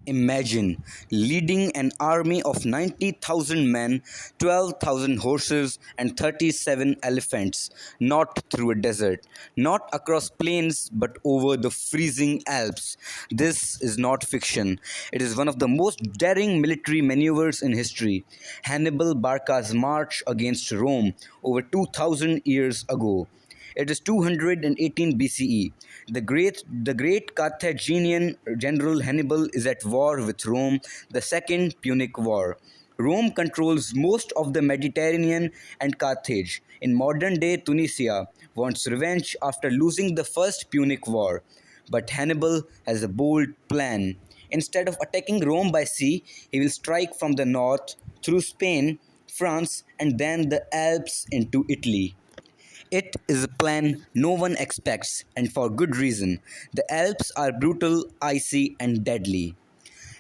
Imagine leading an army of 90,000 men, 12,000 horses, and 37 elephants, not through a desert, not across plains, but over the freezing Alps. This is not fiction. It is one of the most daring military maneuvers in history. Hannibal Barca's march against Rome over 2,000 years ago. It is 218 BCE. The great Carthaginian general Hannibal is at war with Rome, the Second Punic War. Rome controls most of the Mediterranean, and Carthage, in modern day Tunisia, wants revenge after losing the First Punic War. But Hannibal has a bold plan. Instead of attacking Rome by sea, he will strike from the north through Spain, France, and then the Alps into Italy. It is a plan no one expects, and for good reason. The Alps are brutal, icy, and deadly.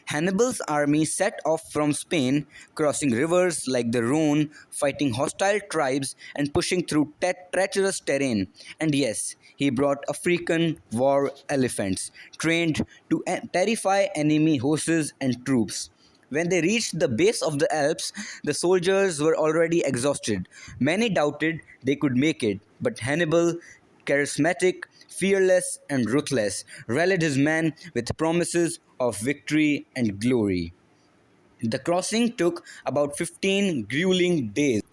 Hannibal's army set off from Spain, crossing rivers like the Rhone, fighting hostile tribes, and pushing through treacherous terrain. And yes, he brought African war elephants, trained to terrify enemy horses and troops. When they reached the base of the Alps, the soldiers were already exhausted. Many doubted they could make it, but Hannibal, charismatic, fearless, and ruthless, rallied his men with promises of victory and glory. The crossing took about 15 grueling days.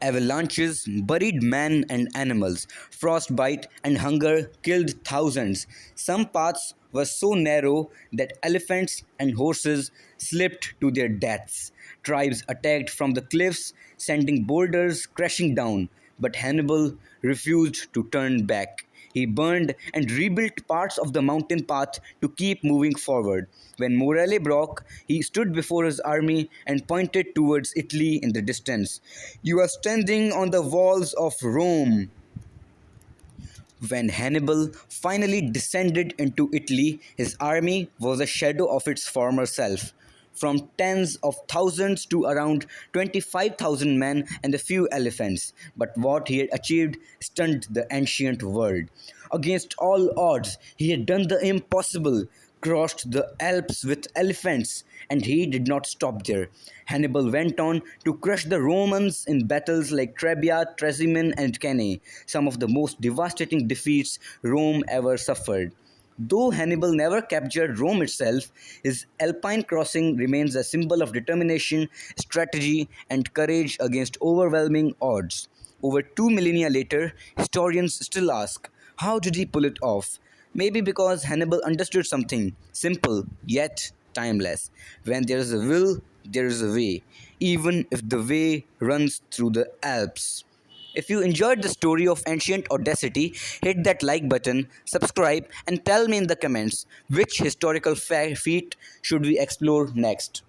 Avalanches buried men and animals. Frostbite and hunger killed thousands. Some paths were so narrow that elephants and horses slipped to their deaths. Tribes attacked from the cliffs, sending boulders crashing down. But Hannibal refused to turn back. He burned and rebuilt parts of the mountain path to keep moving forward. When morale broke, he stood before his army and pointed towards Italy in the distance. "You are standing on the walls of Rome." When Hannibal finally descended into Italy, his army was a shadow of its former self. From tens of thousands to around 25,000 men and a few elephants. But what he had achieved stunned the ancient world. Against all odds, he had done the impossible, crossed the Alps with elephants, and he did not stop there. Hannibal went on to crush the Romans in battles like Trebia, Trasimene, and Cannae, some of the most devastating defeats Rome ever suffered. Though Hannibal never captured Rome itself, his Alpine crossing remains a symbol of determination, strategy, and courage against overwhelming odds. Over 2 millennia later, historians still ask, how did he pull it off? Maybe because Hannibal understood something simple yet timeless. When there is a will, there is a way, even if the way runs through the Alps. If you enjoyed the story of ancient audacity, hit that like button, subscribe, and tell me in the comments which historical feat should we explore next.